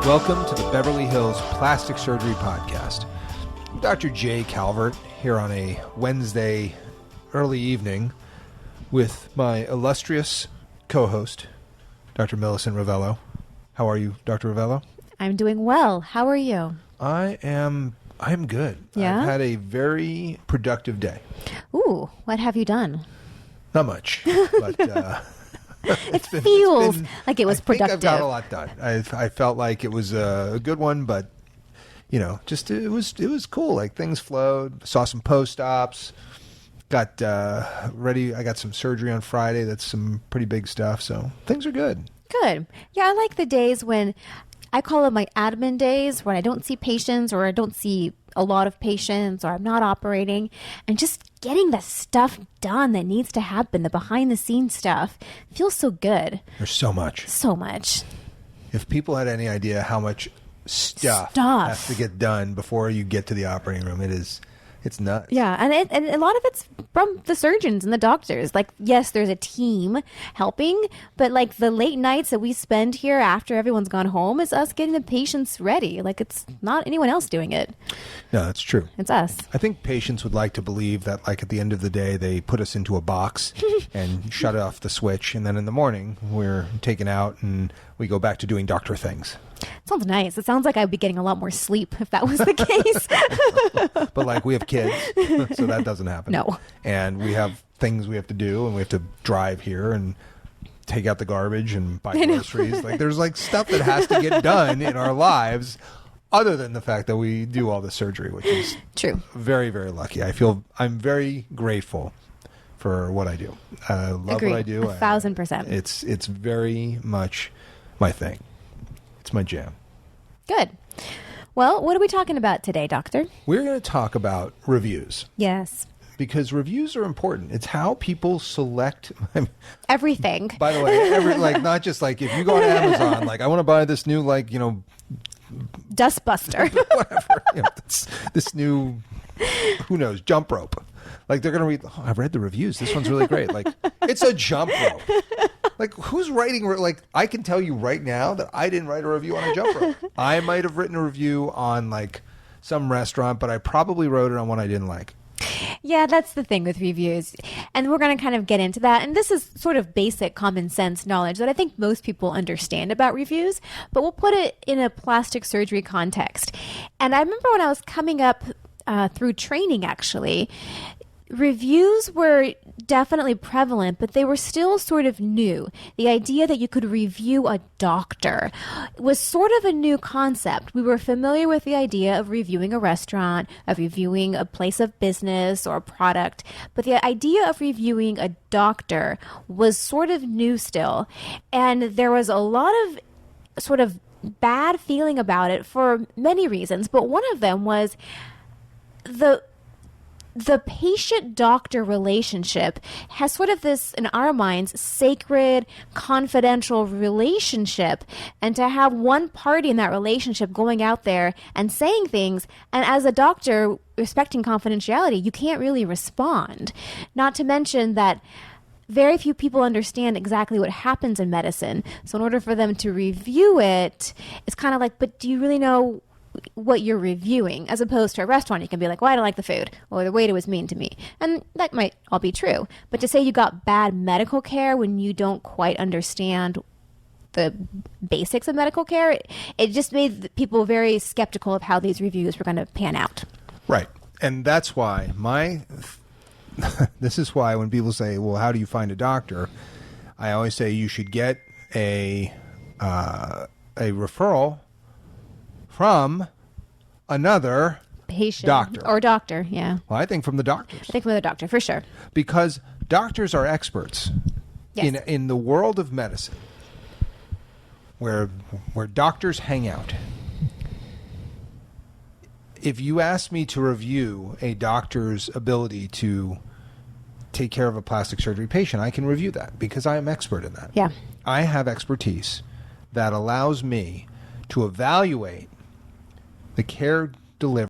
Welcome to the Beverly Hills Plastic Surgery Podcast. I'm Dr. J. Calvert here on a Wednesday early evening with my illustrious co-host, Dr. Millicent Ravello. How are you, Dr. Ravello? I'm doing well. How are you? I'm good. Yeah? I've had a very productive day. Ooh, what have you done? Not much, but It feels like it was productive. I've got a lot done. I felt like it was a good one, but just it was cool. Like things flowed. Saw some post-ops. Got ready. I got some surgery on Friday. That's some pretty big stuff. So things are good. Good. Yeah, I like the days when I call them my admin days, when I don't see patients or I don't see a lot of patients or I'm not operating, and just getting the stuff done that needs to happen, the behind the scenes stuff, feels so good. There's so much. So much. If people had any idea how much stuff has to get done before you get to the operating room, it's nuts. Yeah, and a lot of it's from the surgeons and the doctors. Like, yes, there's a team helping, but like the late nights that we spend here after everyone's gone home is us getting the patients ready. Like, it's not anyone else doing it. No, that's true. It's us. I think patients would like to believe that, like, at the end of the day, they put us into a box and shut off the switch, and then in the morning, we're taken out and we go back to doing doctor things. Sounds nice. It sounds like I'd be getting a lot more sleep if that was the case. But like, we have kids, so that doesn't happen. No. And we have things we have to do, and we have to drive here and take out the garbage and buy groceries. Like, there's like stuff that has to get done in our lives, other than the fact that we do all the surgery, which is true. Very, very lucky. I'm very grateful for what I do. I love Agreed. what I do. 1,000%. It's very much my thing. It's my jam. Good. Well, what are we talking about today, doctor? We're going to talk about reviews. Yes. Because reviews are important. It's how people select everything. By the way, not just like if you go on Amazon, like I want to buy this new Dustbuster. Whatever. This new, who knows, jump rope. Like they're going to read, I've read the reviews. This one's really great. Like, it's a jump rope. Like, who's writing? Like, I can tell you right now that I didn't write a review on a jump rope. I might have written a review on like some restaurant, but I probably wrote it on one I didn't like. Yeah, that's the thing with reviews. And we're going to kind of get into that. And this is sort of basic common sense knowledge that I think most people understand about reviews, but we'll put it in a plastic surgery context. And I remember when I was coming up through training, actually, reviews were definitely prevalent, but they were still sort of new. The idea that you could review a doctor was sort of a new concept. We were familiar with the idea of reviewing a restaurant, of reviewing a place of business or a product, but the idea of reviewing a doctor was sort of new still. And there was a lot of sort of bad feeling about it for many reasons, but one of them was the patient-doctor relationship has sort of this, in our minds, sacred, confidential relationship. And to have one party in that relationship going out there and saying things, and as a doctor, respecting confidentiality, you can't really respond. Not to mention that very few people understand exactly what happens in medicine. So in order for them to review it, it's kind of like, but do you really know what you're reviewing? As opposed to a restaurant, you can be like, well, I don't like the food, or the waiter was mean to me. And that might all be true. But to say you got bad medical care when you don't quite understand the basics of medical care, it just made people very skeptical of how these reviews were going to pan out. Right. And that's why this is why when people say, well, how do you find a doctor? I always say you should get a referral from another patient doctor. Or doctor, yeah. Well, I think from the doctors. I think from the doctor, for sure. Because doctors are experts. Yes. In the world of medicine, where doctors hang out. If you ask me to review a doctor's ability to take care of a plastic surgery patient, I can review that because I am expert in that. Yeah. I have expertise that allows me to evaluate the care delivered